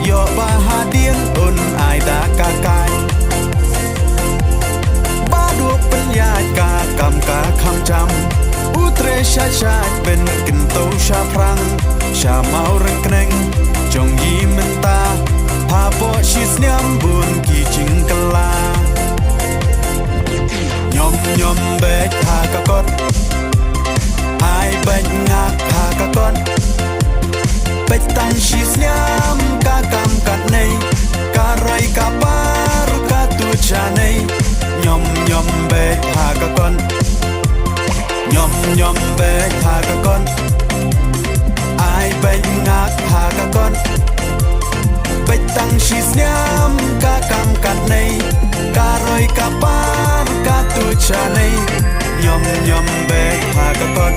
yo bahagian un ai da kakai baดูปัญญากากำกาคำจำอุเทรชาชาเป็นกินโตชาพรังชาเมาเริงเกรงจงยิ้มมันตาพาโปชิสเนียมบุญกี่จิงกลายอมยอมเบกหากะกดไอเบกงักหากะกดเป็ดตังชิสเนียมกากำกัดในการอยกาปารุกาตูชาในยอมยอมเบกหากะกดยอมยอมเบกหากะกดไอเบกงักหากะกดเป็ดตังชิสเนียมกากำกัดในการอยกาปารกาตูชาในยอมยอมเบกหากะกด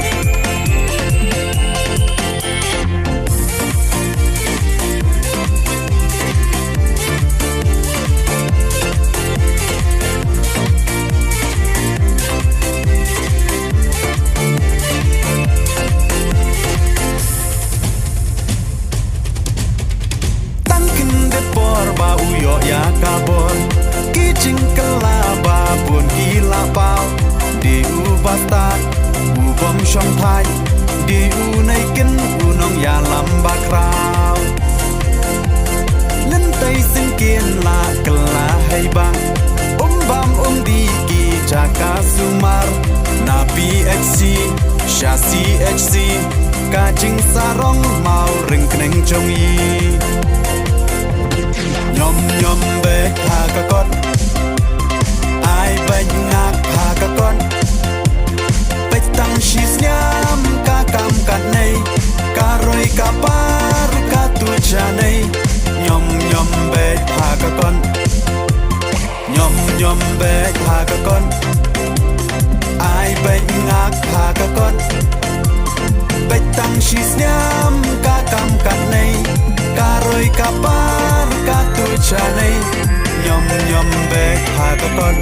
ba uyo ya kabon kijing kala ba bun gila pao di u bastat u bom shong thai di u nei kin u nong ya lam ba krao len tai sin kien la kala hai bang bam di ki jaka sumar na phc sha chc ka jing sarong mau ring kneng chong yiยอมยอมเบกหากะกดไอเบกงักหากะกดเป็ดตังชิสยามกากำกัดในการอยกาปารุกาตูชาในยอมยอมเบกหากะกดยอมยอมเบกหากะกดไอเบกงักหากะกดเป็ดตังชิสยามกากำกัดในการอยกาปารกาตูชาในยอมยอมเบกหากะกด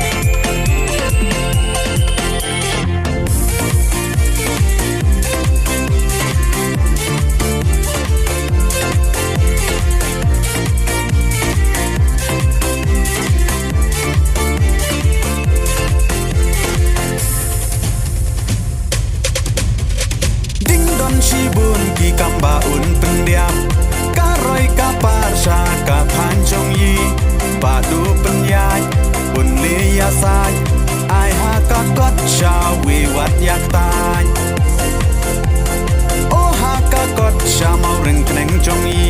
ดิ้งดอนชีบุญกี่กำบาอุ่นเป็นเดียมการอยกาปาชากาพันจงยีปาดูปัญญาบุญเลียสายไอหากากดชาววิวัดอยากตายโอหากากดชาเมาเริงเกรงจงยี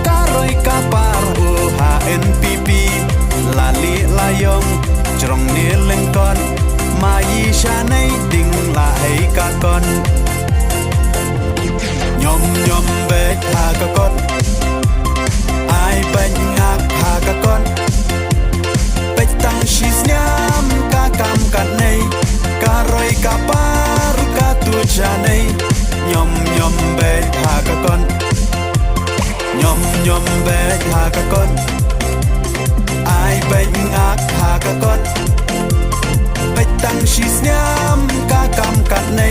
การอยกาปาโอหาเอ็นปีปีลาลีลายงจงเนียเล่งก่อนมายีชาในดิ่งลาให้กากอนยอมยอมเบกหากากดไอเบกงักหากะกดเป็ดตังชิสยามกากำกัดในการอยกาปารุกาตูชาในยอมยอมเบกหากะกดยอมยอมเบกหากะกดไอเบกงักหากะกดเป็ดตังชิสยามกากำกัดใน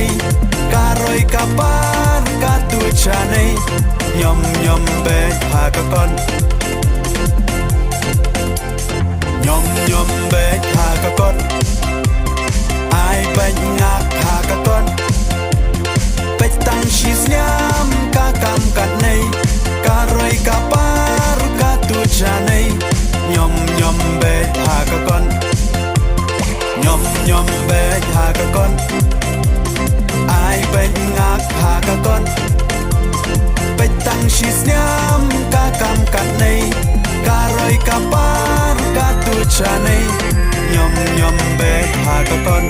การอยกาปารกาตูชาในยอมยอมเบกหากะกดยอมยอมเบกหากะกดไอเบกงักหากะกดเป็ดตังชิสยามกากำกัดในการอยกาปารุกาตูชาในยอมยอมเบกหากะกดยอมยอมเบกหากะกดไอเบกงักหากะกดเป็ดตังชิสยามกากำกัดในการอยกาปารกาตูชาในยอมยอมเบกหากะกด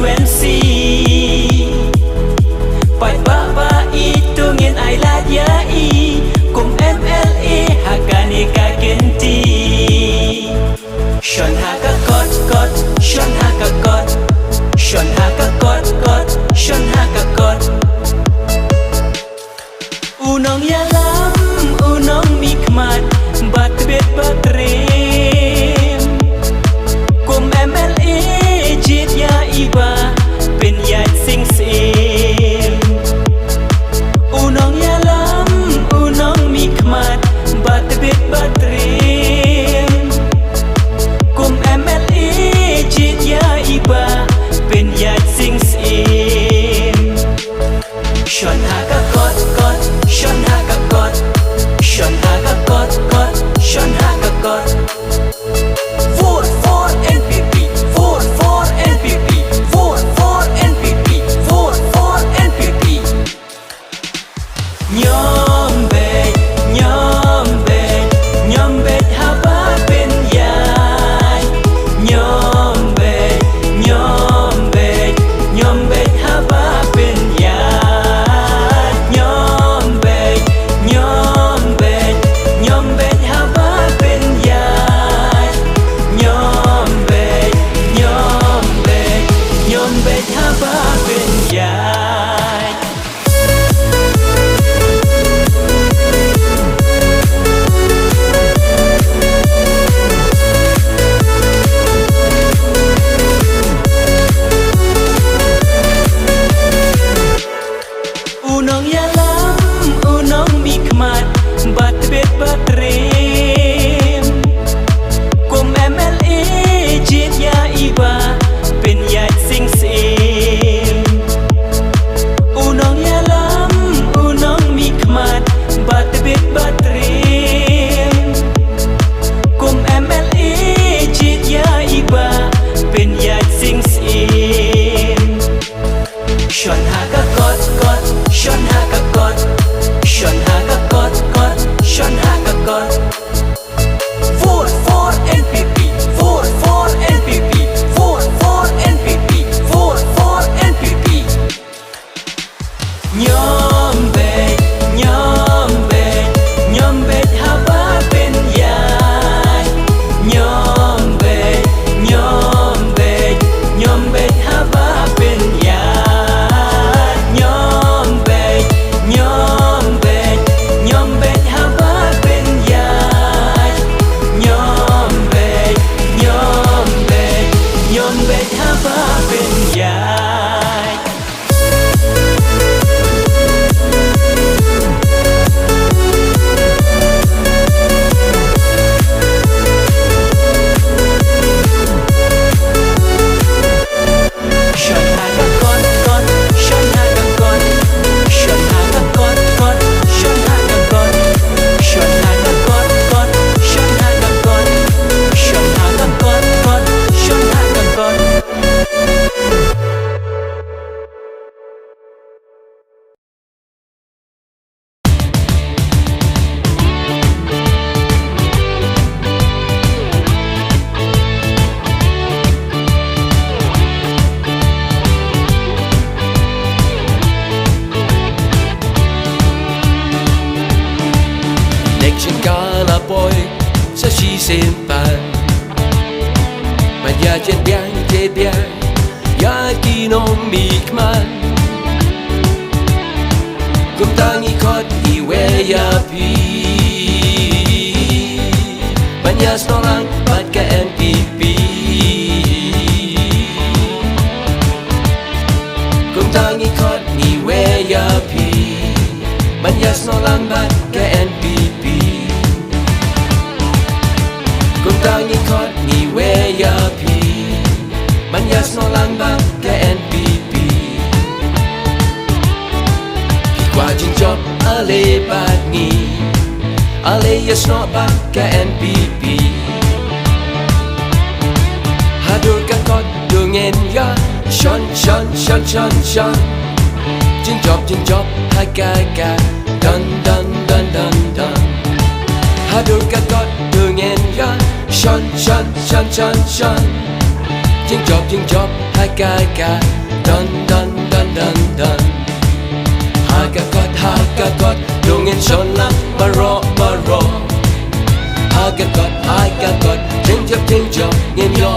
frekuensi. Pai baba itu ngin ai ladiai kum MLA hakane kakenti. Shon haka kot kot, shon haka kot, shon haka kot kot, shon haka kot. Unong yalam, unong mikmat, bat bet batrem. Kum MLA jit ya iba, pen ya sing sim. Unong yalam, unong mikmat, bat bet batrem. Kum MLA jit ya iba, pen ya sing sim. Shon haka kot kot, shon haka kot, shon haka kot kot, shon haka kot. Vote for NPP, vote for NPP, vote for NPP, vote for NPP. Nyombet, nyombet, nyombet haba pen yai. Nyombet, nyombet, nyombet haba pen yai. Nyombet, nyombet, nyombet haba pen yai. Nyombet, nyombet, nyombet haba pen yai. Unong yalam, unong mikmat, bat bet batrem. Kum MLA jit ya iba, pen ya sing sim. Unong yalam, unong mikmat, bat bet batrem. Kum MLA jit ya iba, pen ya sing sim. Shon haka kot kot, shon haka kot, shon haka kot kot, shon haka kot. Vote for NPP, vote for NPP, vote for NPP, vote for NPP. Nyombet, nyombet, nyombet haba pen yai. Nyombet, nyombet, nyombet haba pen yai. Nyombet, nyombet, nyombet haba pen yai. Nyombet, nyombet, nyombet haba pen yai. Shon haka kot kot, shon haka kot, shon haka kot kot, shon haka kot, shon haka kot kot, shon haka kot, shon haka kot kot, shon haka kot. Election kala boy sa sisimpan. Madyajan biang kebiang ya kinong mikman. Kung tangi kot iwe ya pi. Banyas norang pat ka NPP. Kung tangi kot iwe ya pi. Banyas norang pat ka NPP. Kung tangi kot iwe ya pi. Banyas norang pat ka NPP. Wajin job ale bat ni ale yes no bat ka NPP. Hadur ka kot dungen ya shon shon shon shon shon. Jin job ha ka ka dun dun dun dun dun. Hadur ka kot dungen ya shon shon shon shon shon. จิ้งจอกหากากาดันดันดันดันดันหากากอดดวงเงินชนลับมารอหากากอดจิ้งจอกเงินยอ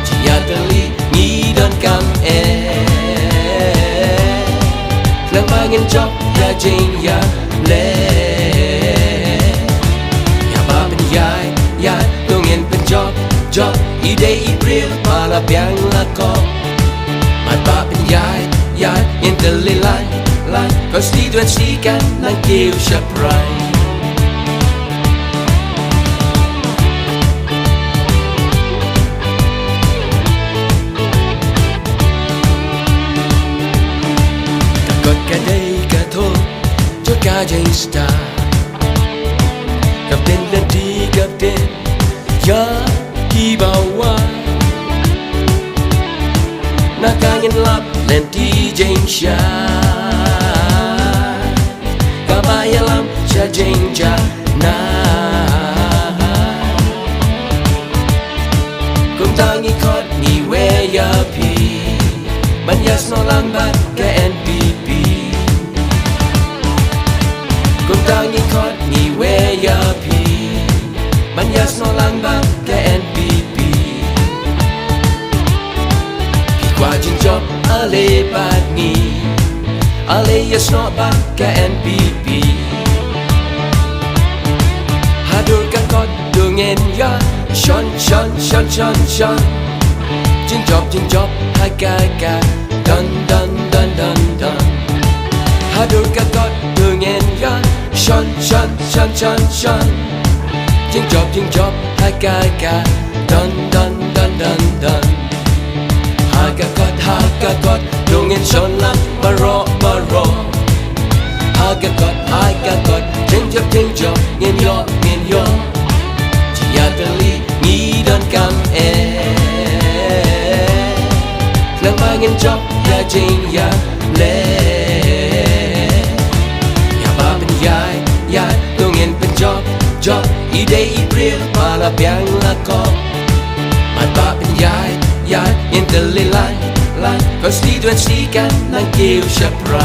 ที่อยากจะลีงี้เดินกำเครื่องมาเงินจอกอย่าจริงอย่าเล่อย่ามาเป็นยายตัวเงินเป็นจอกอีเดย์อีเปรียมาละเบียงละก็มาบ้าเป็นยายเงินเตลิไลก็สีดวนสีกันนั่งเกี่ยวชับไรกดกระเดยกระทงจดกาใจสตาร์กับเด่นและดีกับเด่นยาที่บ่าวาหน้าการเงินลับเล่นที่เจงชากะบายลำจะเจงจานากุมตางีคอดมีเวยาพีมันยาสโนลังบัดกะ NPP กุมตางีคอดมีเวยาพีมันยาสโนลังบัดกะ NPP พี่กว่าจิงจบอะไรบาดนี้อะไรยาสโนบัดกะ NPP หาดูกันกอดดูเงินยาชอนจิงจบหากากาดันหาดูกันกอดดูเงินยาชอนจิงจบหากากาดันหากากอดดูเงินชนลับมารอหากากอดจิงจบเงินยอที่อยากจะลีงี้เดินกำเครื่องมาเงินจอกอย่าจริงอย่าเล่อย่ามาเป็นยายตัวเงินเป็นจอกอีเดย์อีเปรียมาละเบียงละก็มาบ้าเป็นยายเงินเตลิไลก็สีดวนสีกันนั่งเกี่ยวชับไร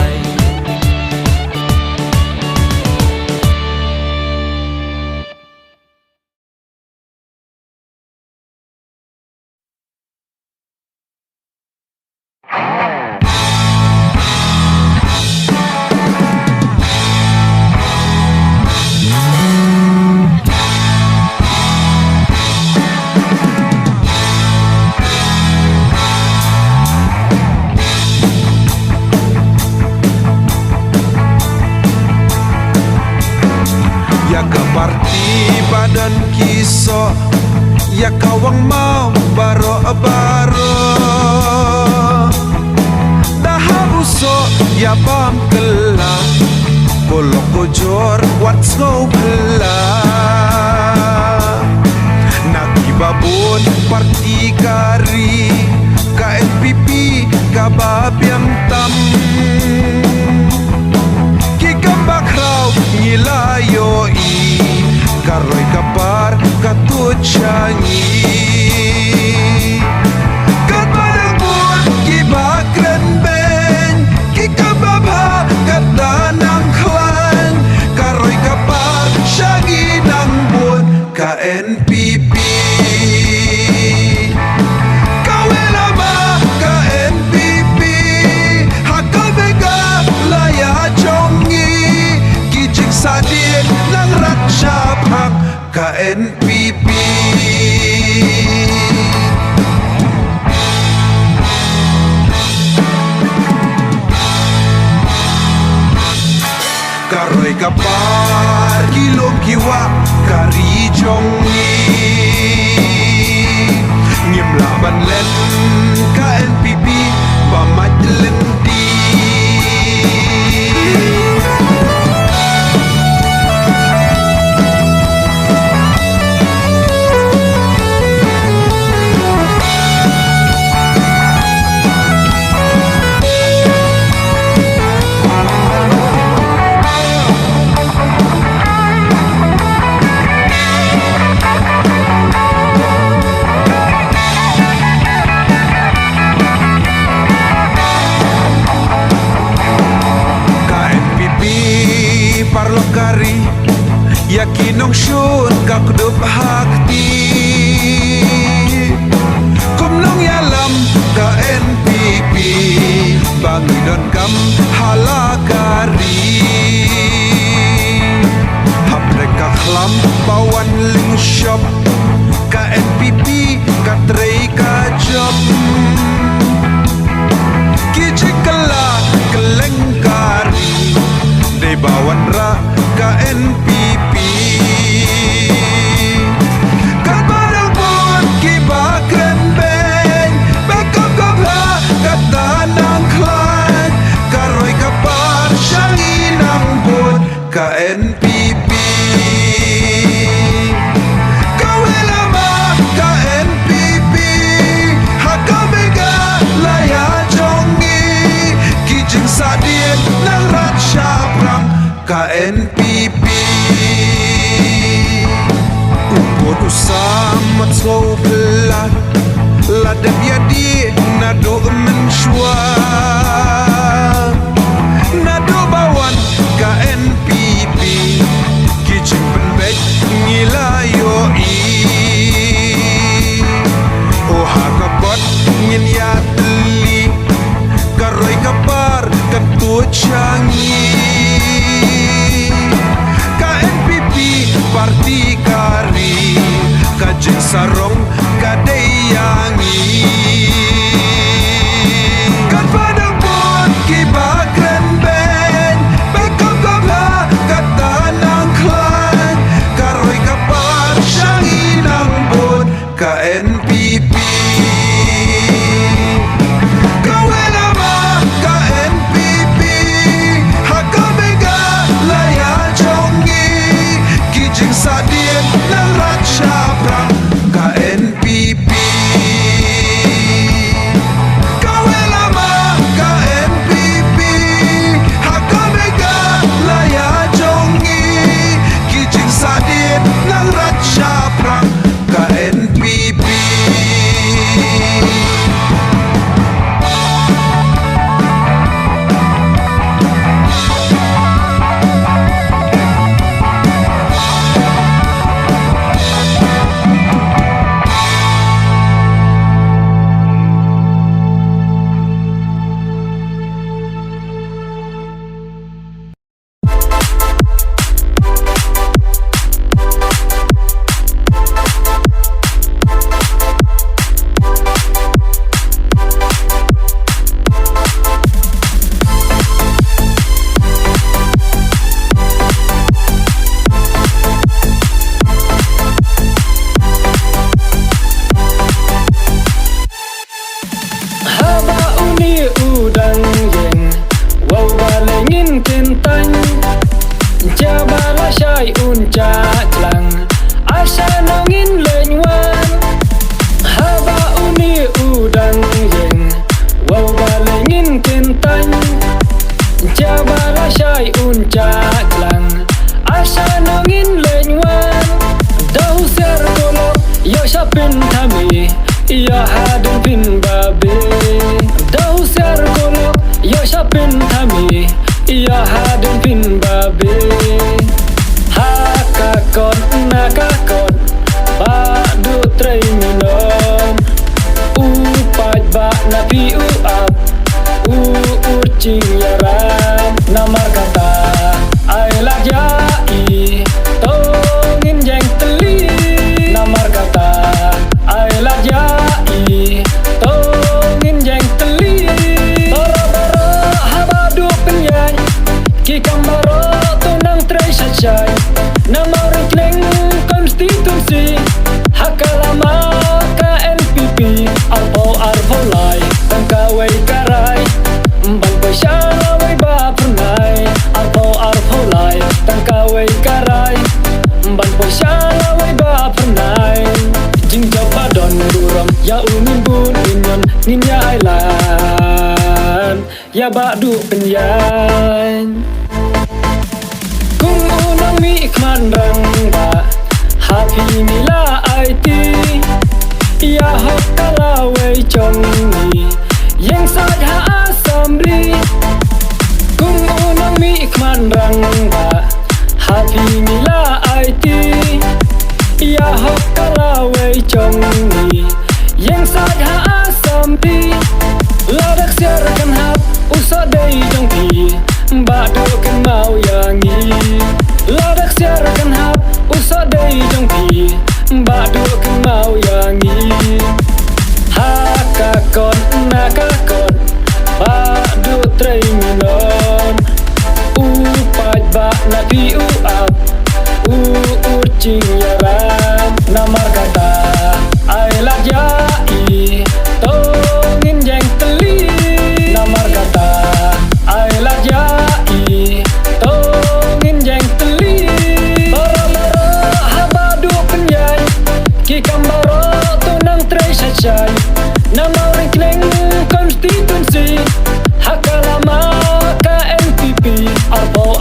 Parti badan kiso ya kawang mau baro dahabuso ya bam kela kolok bojor what's no kela nakibabon parti kari KNPP kababyang tam kikambak raw ngilayo karoy kapar katut syangi kat padang buat kibakren ben kikababha kat danang klan karoy kapar syangi nang buat KNPP kawelama KNPP hakal bega laya jongi kijik sadir nang ratsyapang KNPP karoy kapar kilom kiwa kari jongi ngim laban len KNPP pamat lendi Makdub hakti Kumnong yalam KNPP Bangidon kam halakari Hapreka khlam bawan ling shop KNPP katrei ka job Kijikala kelengkari Dei bawan ra KNPP Kadang pun kibakan beng Bekap kapha katanang klan Karoi kapar syanginang bud KNPP Kawelama KNPP Hakamega laya jongi Kijing sadien nang rat syaprang KNPP Upod usamat slow pelat Ladab yadi nado mensyua Nado bawan KNPP Kijing penbek ngilayoi Oh hakabot ngin yatli Karoi kapar ketua canggih KNPP parti kari Kajeng sarong kadeyangi Kat padang pun kibakren ben Bekam kabla katanang klan Karoi kapar syanginang bud KNPP Kawelama KNPP Hakamega laya jongi Kijing sadien nang rat syaprang KNPP Kawelama KNPP Hakamega laya jongi Kijing sadien nang rat syaprang KNPP Ya hadin pin babe Dahu ser kolok Ya syapin thami Ya hadin pin babe Hakakon nakakon Badu tray minom Upaj ba napi uap Ucing yaram Namar kata Ailah jai Tongin jeng teli Namar kata Ailah jai Tongin jeng teli Bara-bara habadu penyai Kikam baro tunang tray syai Namar kleng konstitusi Hakalama KNPP Arpo lai Tangkawai karai Bangpai syalawai ba pernai Arpo lai Tangkawai karai Bangpai syalawai ba pernai Jingjau padon duram Ya umin bun inyon Ninya ailan Ya badu penyan Kung unang mikman rang ba Happy mila IT Ya hok kalawai chongi Yang sadha asambli Kung unang mikman rang ba Happy mila IT kakakon badu tray minon upat ba na piu up ucing yaran namar kata ai lajai tongin jeng teli namar kata ai lajai tongin jeng teli bara-bara habadu penyai ki kambaro tunang tray syai nama orang kleng konstitusi hakalama KNPP arpo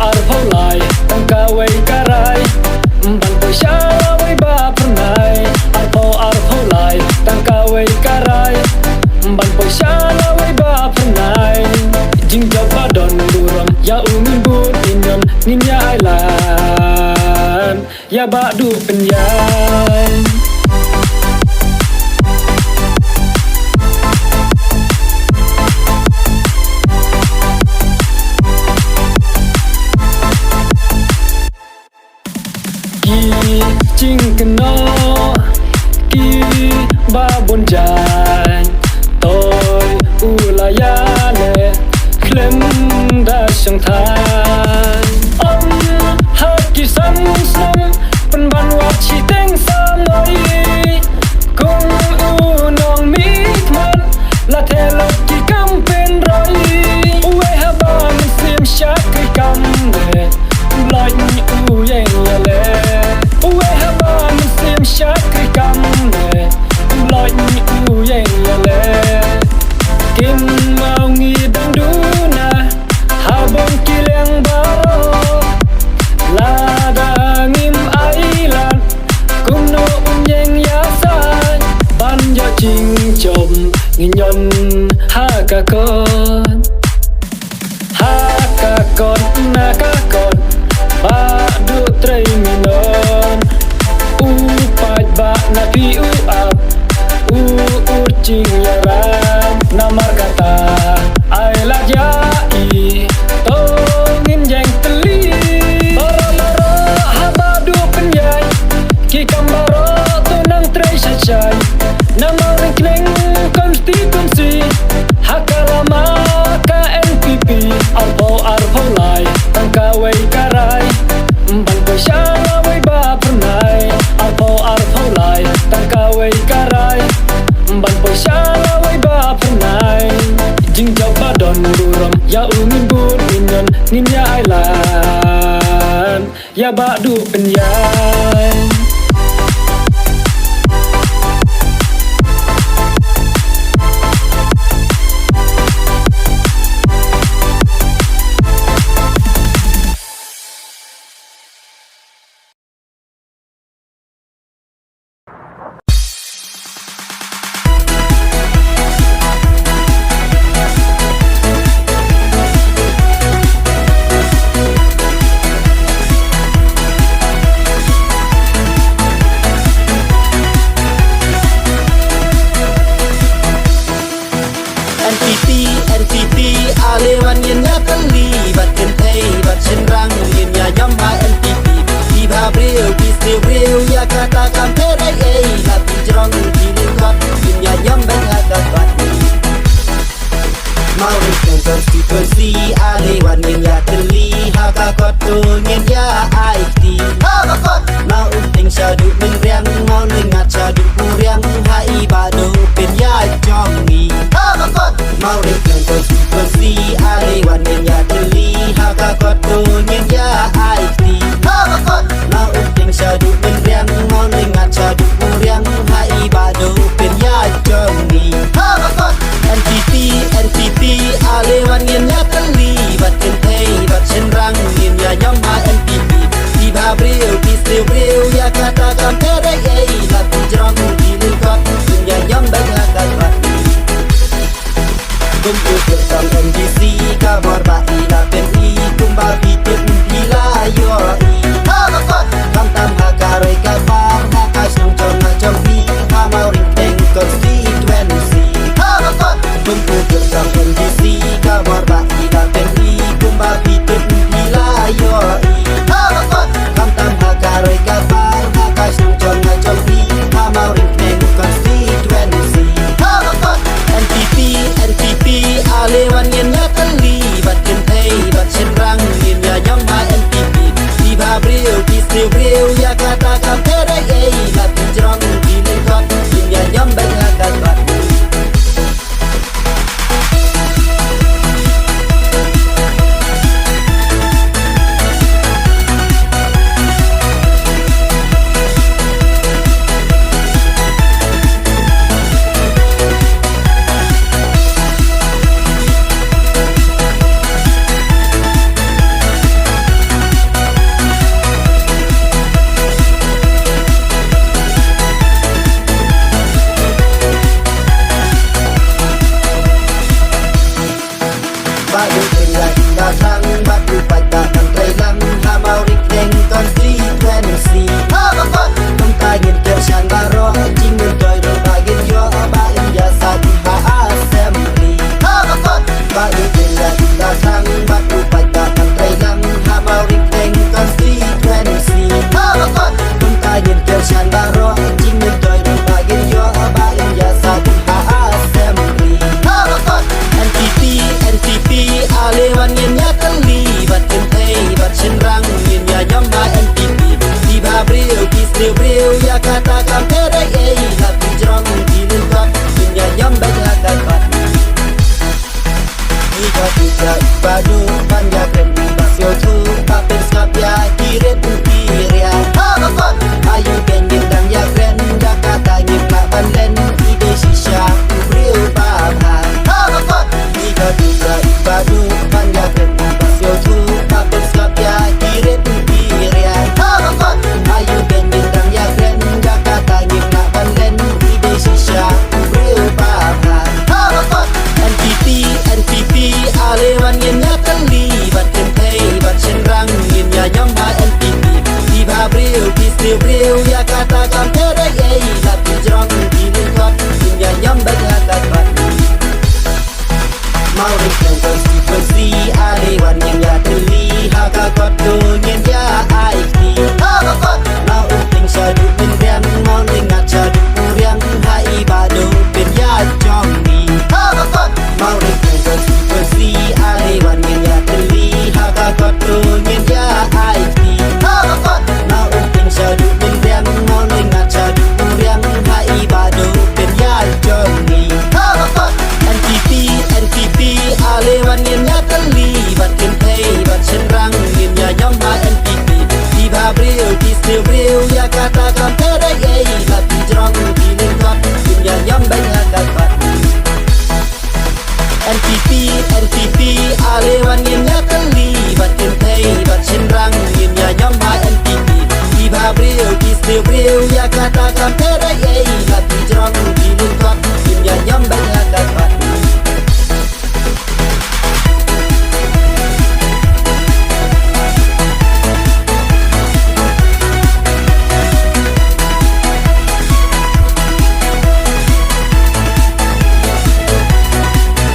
lai tangkawai karai bantu syawai ba pernai arpo lai tangkawai karai bantu syawai ba pernai jingga badon duram ya umin bun inyon ninya ailan ya badu penyai chinh keno ki ba bon jai tôi ulayane klem da sang than om hat ki sam pen ban wat chi teng sam noi kung nong mit man la thelo ki kam pen roi uwe ha ba sim syak ki kam de lai u yen le uwe ha ba sim syak ki kam de lai u yen le kim mau ngi dang du na ha bon ki leng baro la da ngim ailan kum no yen ya san ban yo ching chom ngi nyon ha ka kon na ka kon ba du tray minon upat ba na piu up ucing yaran namar kata ai lajai tongin jeng teli bara-bara habadu penyai ki kambaro tunang tray syai nama orang kleng konstitusi hakalama KNPP arpo lai tangkawai karai bantu syawai ba pernai arpo lai tangkawai karai bantu syawai ba pernai jingga badon duram ya umin bun inyon ninya ailan ya badu penyai NPP alewan yen ya teli bat kentei bat senrang yen ya nyamba NPP di babreu di sebreu ya katakan perai la pinjrong di lingkot yen ya nyamba agak bat mau rikong konstitusi alewan yen ya teli hakakot yen ya IT hakakot mau ting syadu menriang mau lengat syadu kuriang hai badu pen ya jongi hakakot mau rikong konstitusi alewan yen ya teli hakakot yen ya IT hakakot mau ting syadu menriang mau lengat syadu kuriang hai badu pen ya jongi hakakot NPP alewan yen ya teli bat kentei bat senrang yen ya nyamba NPP di babreu di sebreu ya katakan perai la pinjrong di lingkot yen ya nyamba agak bat kumpul bersam NDC kamar ba'i la PNI kumbal pitut bila yoi hakakot tam hakaroi kabar hakas nong chong bi hamau ring konstituensi hakakot kumpul bersam NDC kamar ba'i la PNI kumbal pitut bila yoi hakakot tam hakaroi kabar hakas nong chong bi hamau ring konstituensi hakakot NPP Ibadu panjakan Basio tu Papin skap ya kiret Piria Habakot Ayu gending dan ya kren Jakarta ngipla banden Ide shisha Real papa Habakot Ika duka ibadu panjakan Basio tu Papin skap ya kiret Piria Habakot Ayu gending dan ya kren Jakarta ngipla banden Ide shisha Real papa Habakot NPP Alewan yin ya kali Bat kentay bat senrang yin ya nyong ha NPP Di babril pistil bril ya kata kam terek ei Lapi jerong pilih kot yin ya nyong berhakat bat Mau rikang konstitusi Alewan yin ya kali Haka kot tu yin ya IT Haka kot Mau uting syadu minriang Mau lingat syadu uriang Hai badu pin ya jong ni Haka kot Mau rikang konstitusi Alewan yin ya kali Haka kot tu yin ya IT Haka kot Mau uting syadu minriang Mau lingat syadu uriang Hai badu pin ya jong ni Haka kot NPP Alewan yin ya kali Bat kentay bat senrang yin ya nyong ha NPP Di babril pistil bril ya kata kam terek ei Lapi jerong pilih kot yin ya nyong berhakat bat NPP Alewan yin ya kali Bat kentay bat senrang yin ya nyong ha NPP Di babril pistil bril ya kata kam terek ei Lapi jerong pilih kot yin ya nyong berhakat bat Hãy subscribe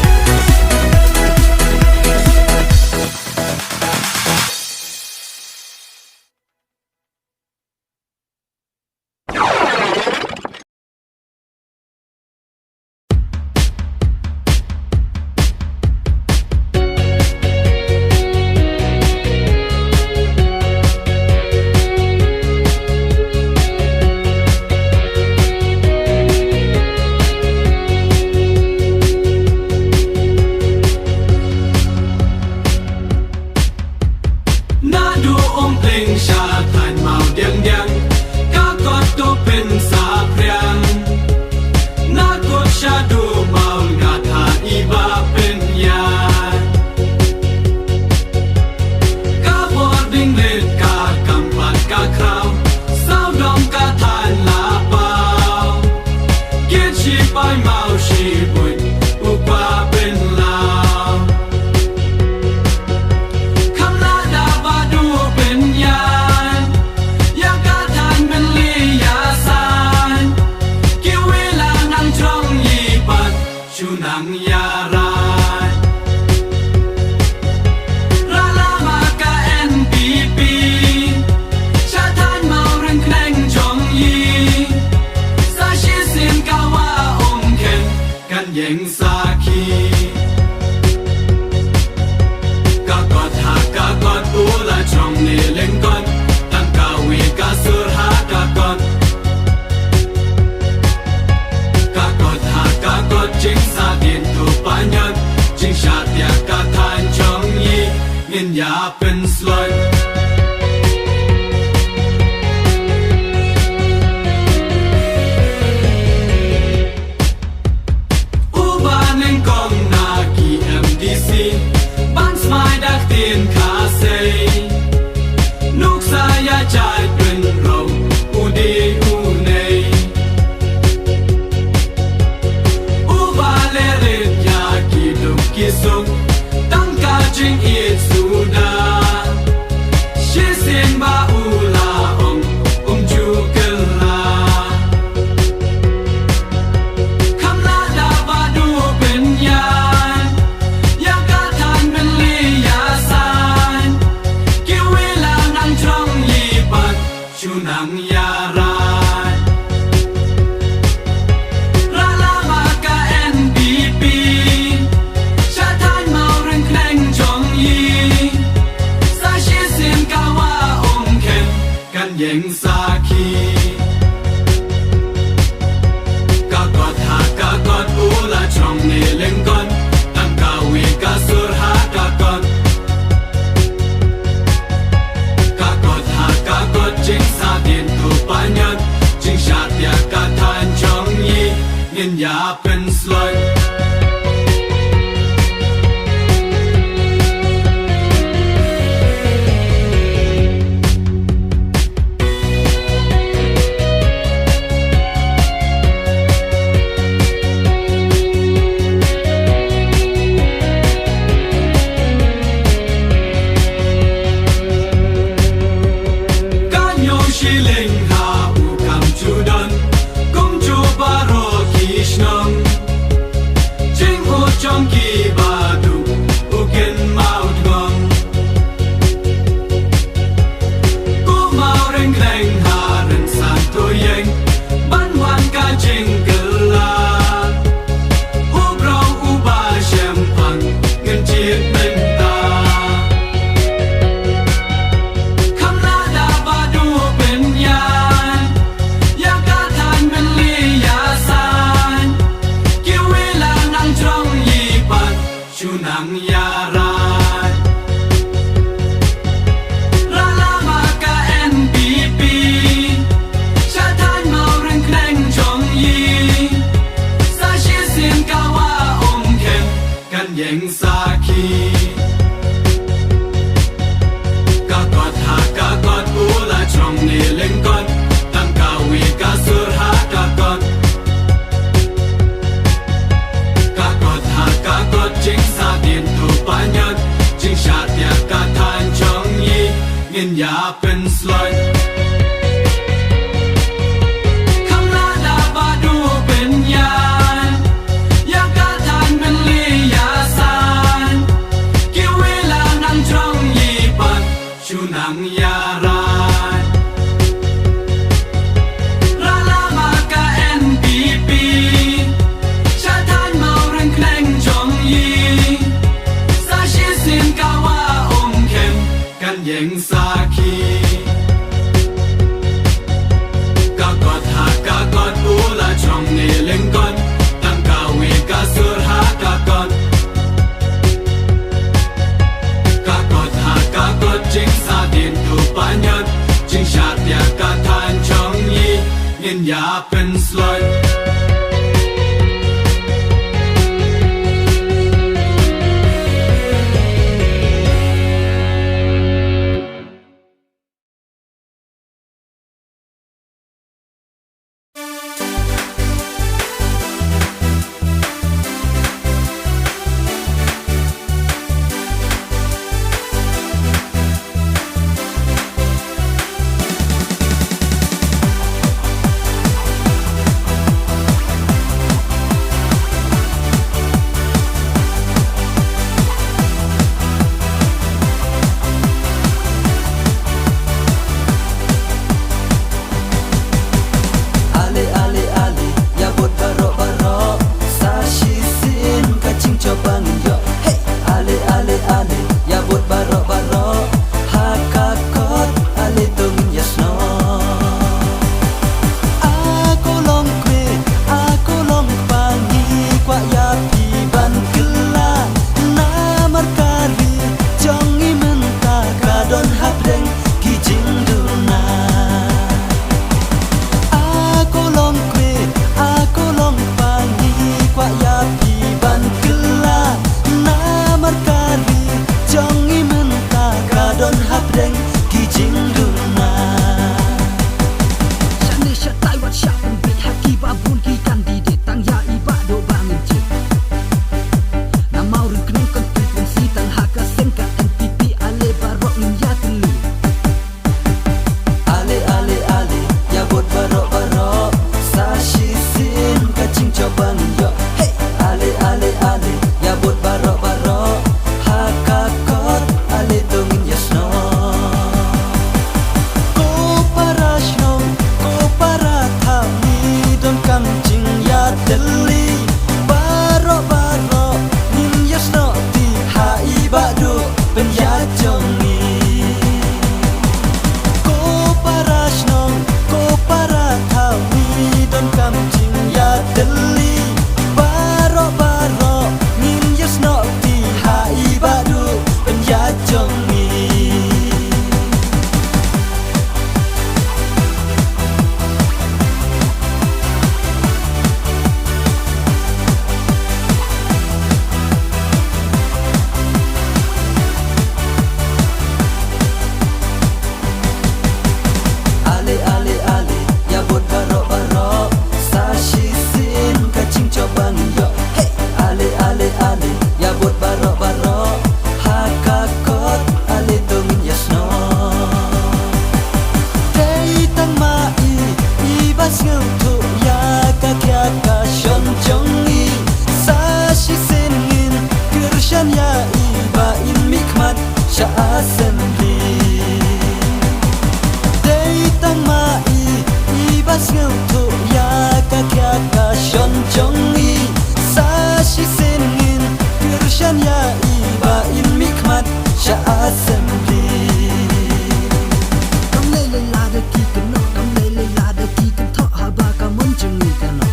cho kênh Ghiền Mì Gõ Để không bỏ lỡ badu ukin mau ngom Ku mau reng reng haren santo yeng ban wan ka jing gelar Ubrau uba syempang ngen chiet men ta Kam la da badu ben yan Ya ka than ben li ya san Ki wi la nang trong yi pat chu nang ya ran Ra la ma ka NPP Cha than mau reng kreng chong yi Sa shi sin ka wa om ken kan yeng sa ki Ka kot ha ka kot ula trong ni ling kot Tam ka wi ka sur ha ka kot Ka kot ha ka kot jing sa din tu pa nyot Jing sha tia ka than chong yi Ngin ya pen sloi Kam la da ba du ben yan Ya ka than ben li ya san Ki wi la nang trong yi pat chu nang ya ran Ra la ma ka NPP Cha than mau reng kreng chong yi Sa shi sin ka wa om ken kan yeng sa ki ya iba in mikmat sha assembly Kam lay lay la da ki kan no kam lay lay la da ki kan tho ha ba ka mon chung ni kan no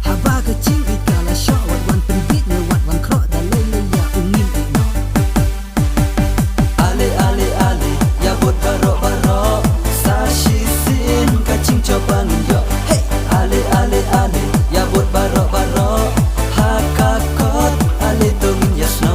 ha ba ka ching I ka la sha wat wan pen bit ne wat wan kro da lay lay ya ungin I no ale ale ale ya bot baro baro sa shi sin ka ching cho bangin yo hey ale ale ale ya bot baro baro ha ka kot ale tongin yes no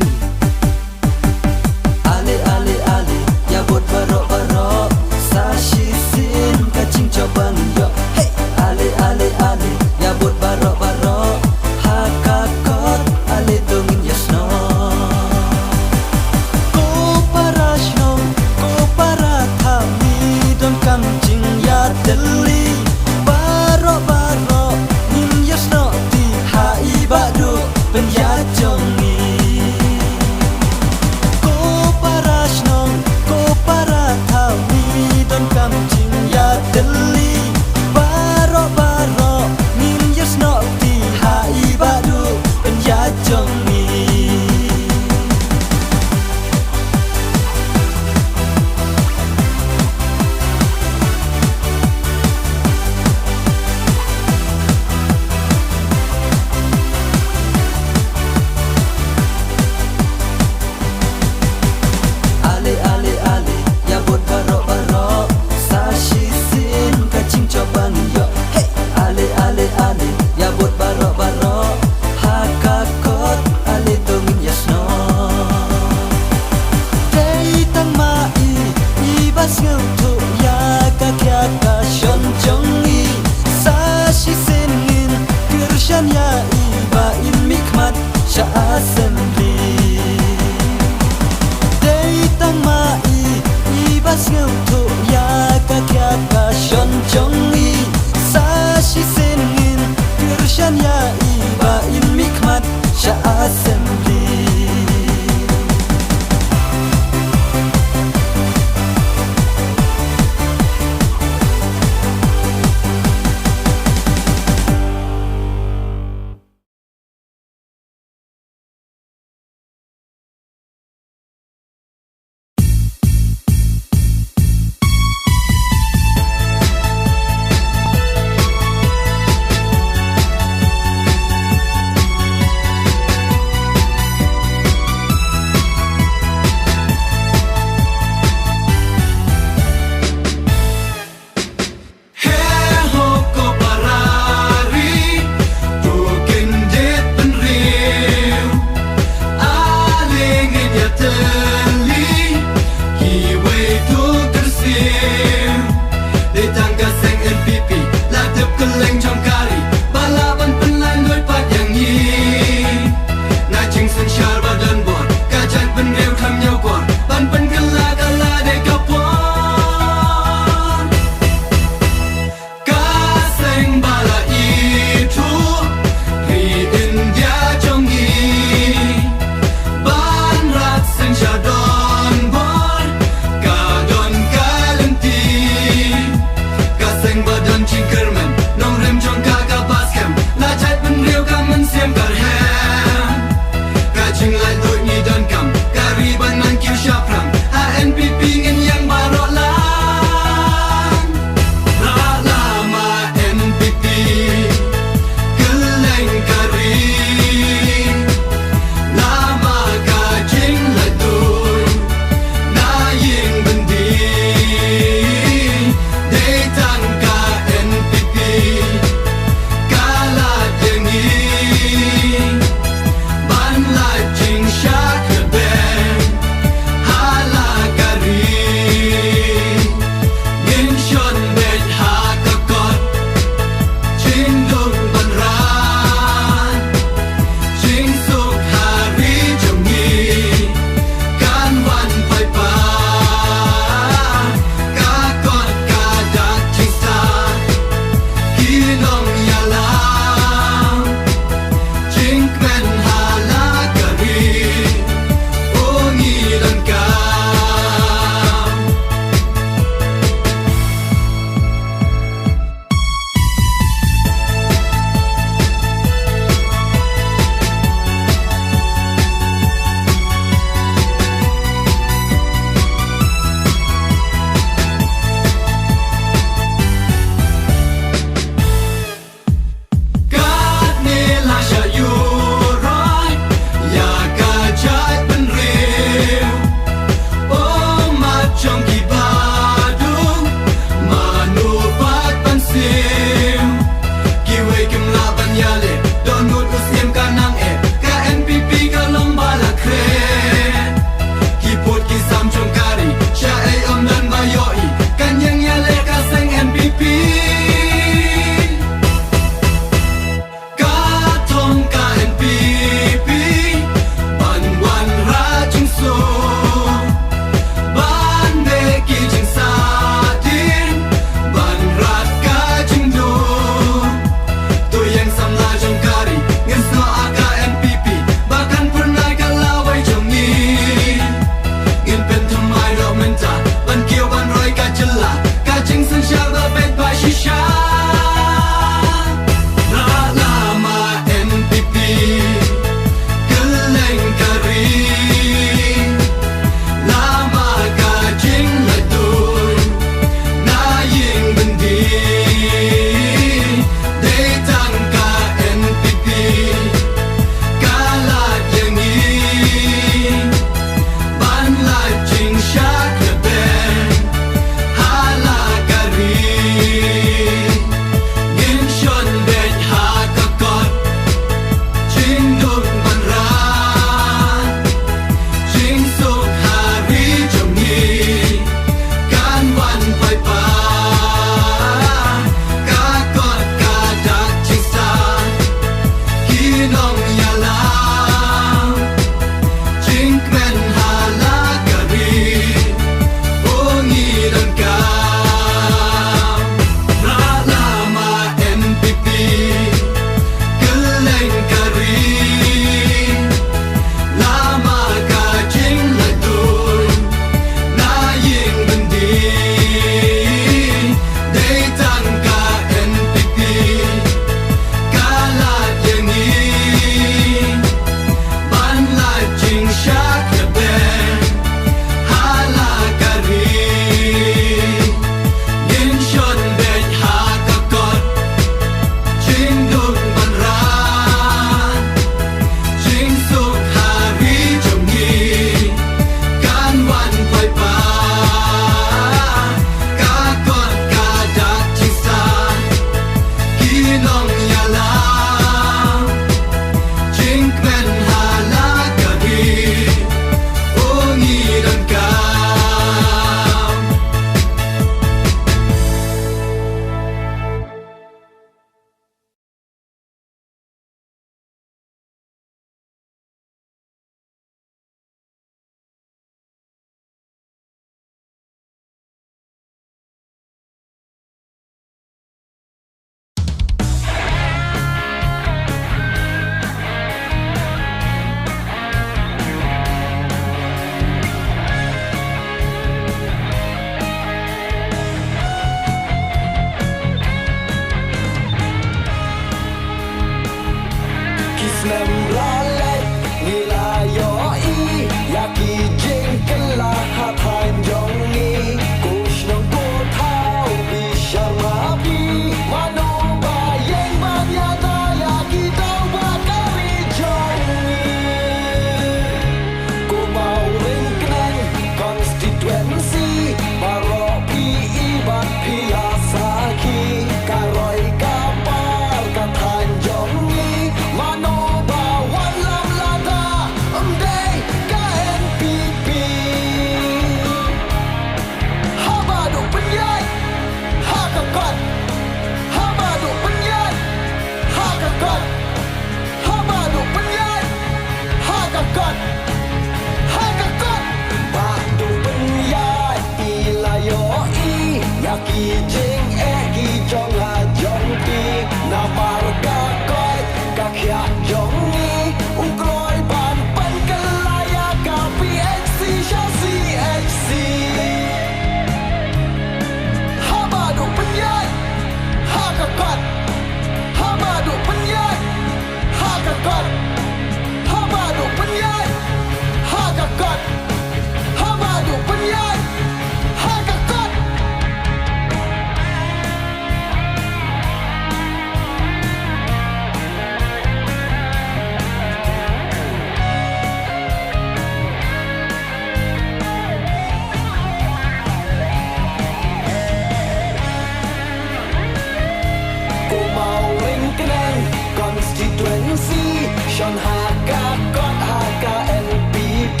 Shon Hakakot HKNPP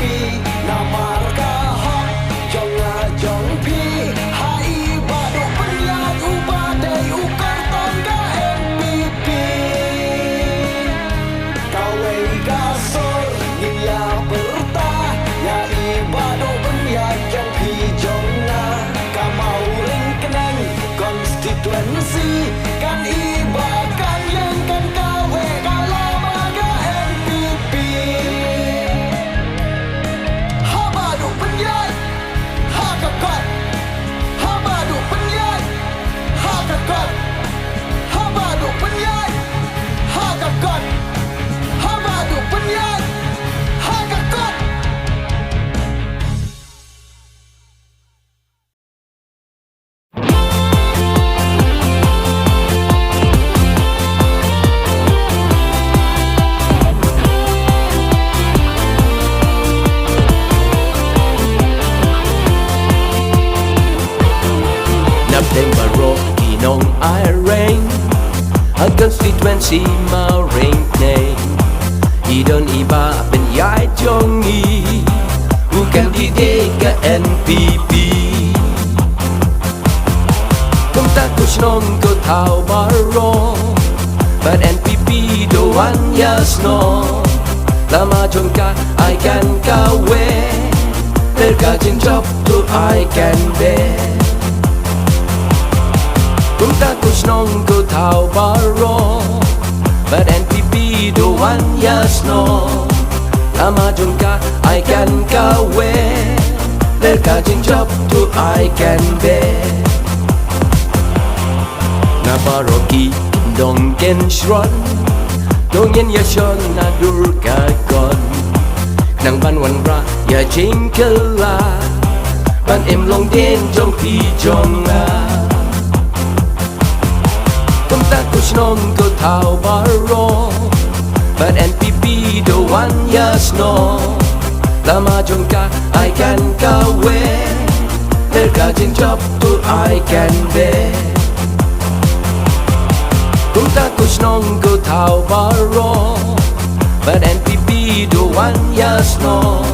Namarka Hot Jonga Jongpi Hai Baduk Penyat Ubadai Ukar Tongga NPP Kawai Gasol Nilya Berta Ya Ibaduk Penyat Jongpi Jonga Kamau Ring Kenang Konstituensi Kan Iba Kan Yang Kan Kawe Kalamaga NPP Habaduk Penyat Hakakot Habaduk Penyat Hakakot Habaduk Penyat Hakakot Habaduk Penyat Hakakot Napdeng baro kinong ireng Ang constituency maring neng Idon iba penyai jongi Bukan ide ke NPP Kung takus nong ko tau baro But NPP doan yasno Lama jongka I can kawe Terkajin job to I can bear Kung takus nong ko tau baro But NPP doan yasno Lama jongka I can kawe Terkajin job to I can bear Nabaroki dong ken shron Dongin ya shon na durka kon Nang banwan ra ya jingkela Ban em long den jong pi jong la Kung takus nong ko tau baro But NPP doan yasno Lama jongka I can kawe Terkajin job to I can bear Kung takus nong ko tau baro But NPP doan yasno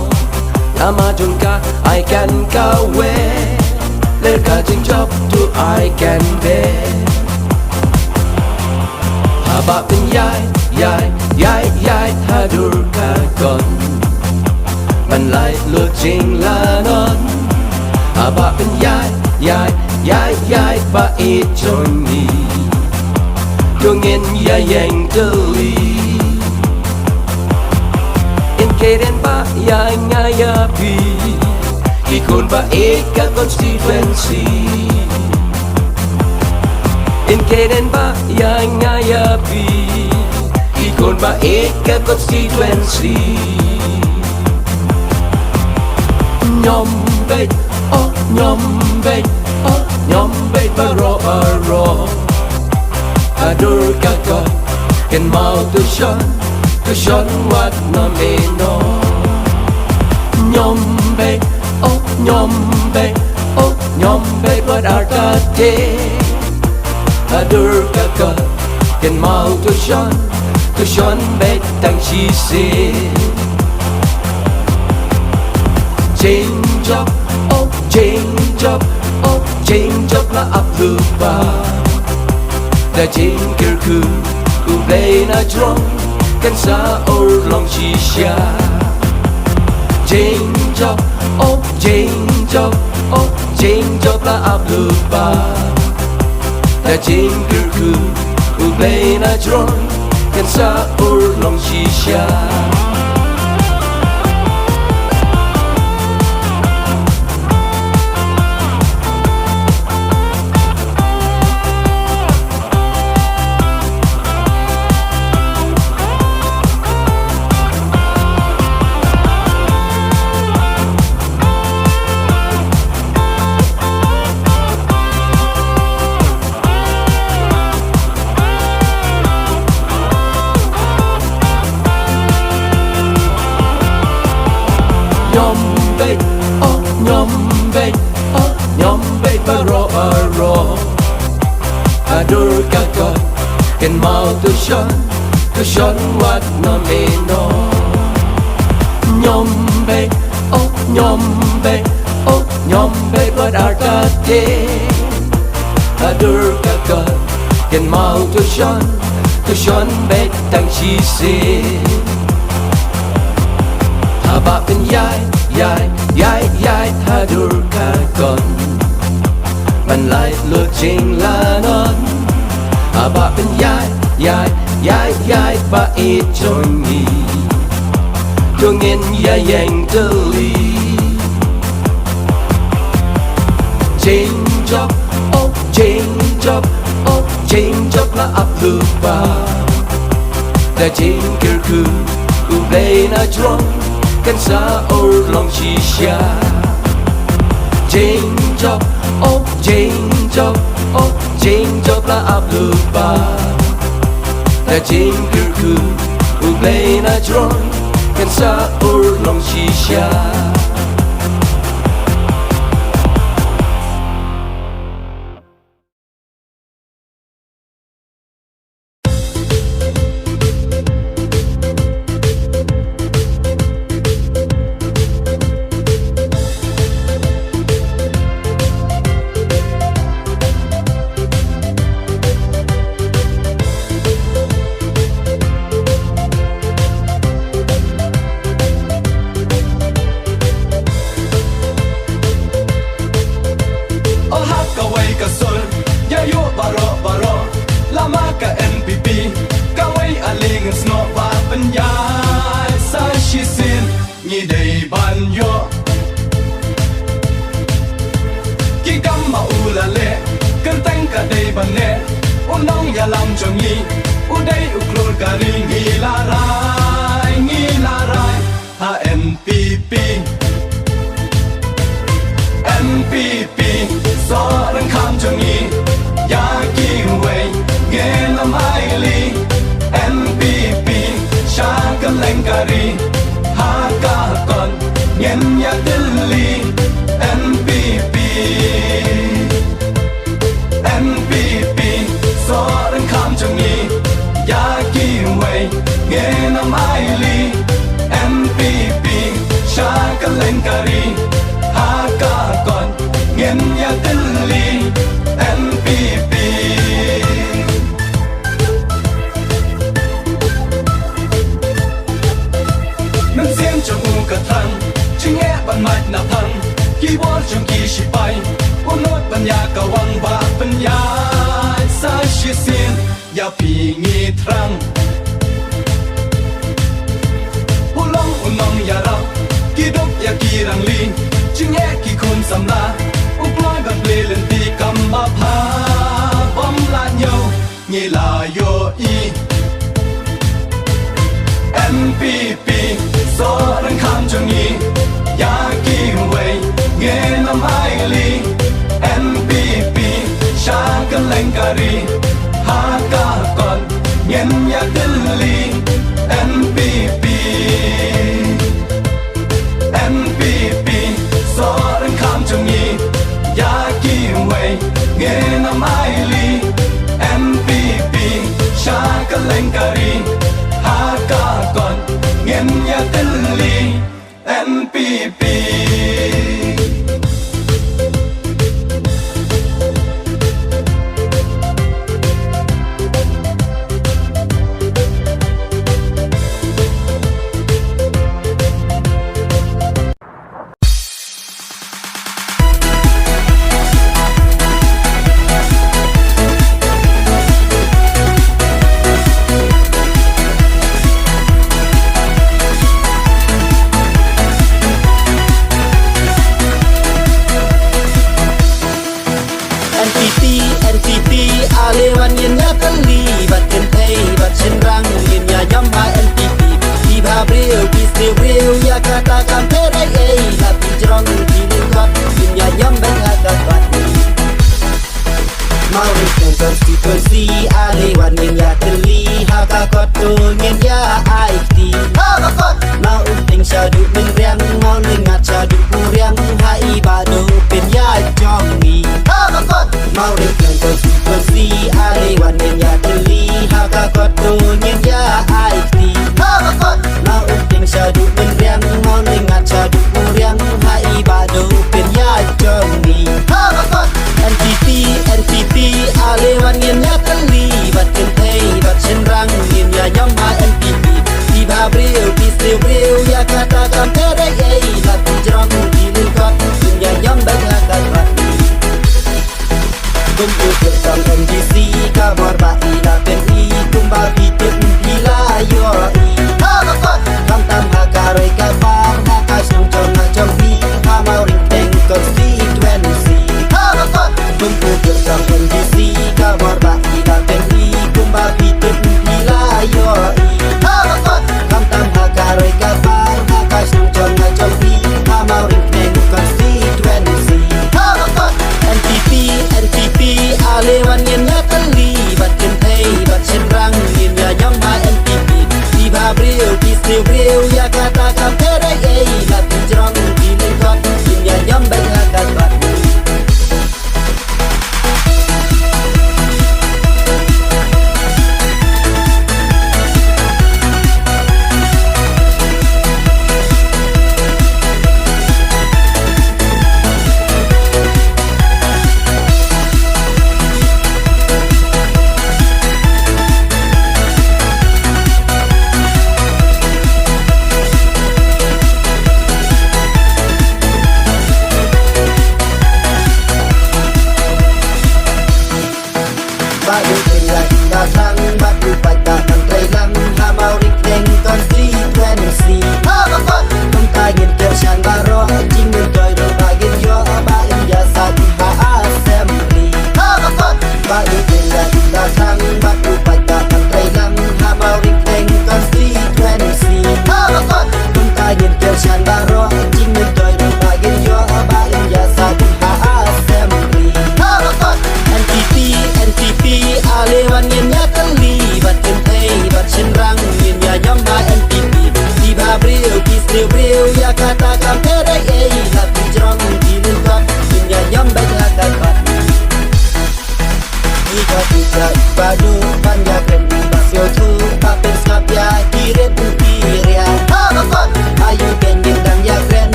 Lama jongka I can kawe Terkajin job to I can bear Haba penyai, yai, hadur kakon Panlai lo jing lanon Haba penyai, yai, bait joni Dongin ya yang deli Inkeren ba ya ngayapi Ikon bait ka konstituensi Inkeren ba yang ngayapi Ikon bait ka konstituensi Nyombait, oh nyombait, oh nyombait baro Adur kakot Ken mau tu shon wat na meno Nyombait, oh nyombait, oh nyombait wat artate Adur kakot Ken mau tu shon bet tang chi se Change up, oh change up, oh change up la ap lupa Da jing kirku Ublay na drong Kan sa orlong shisha Change up, oh change up, oh change up la ap lupa Da jing kirku Ublay na drong Kan sa orlong shisha Nyombait baro Adur kakot Ken mau tu shon wat no me no Nyombe oh nyombe oh nyombe wat artate Adur kakak Ken mau tu shon bet tang chi se Haba pen yai Adur kakak Man lai lu ching la non Haba pen yai ba it chong ni Chung in ya yang tu li Change up, oh change up, oh change up la ap lupa Da ching kir ku play na drunk Kan sa or long shisha Change up, oh change up, oh change up la ap lupa Da ching kir ku play na drunk Kan sa or long shisha Konstitusi aliwan yang ya teli haka koto ngen ya aiti mau ting syadu menriang mau nengat syadu kuriang hai badu pen ya jongi mau dengan konstitusi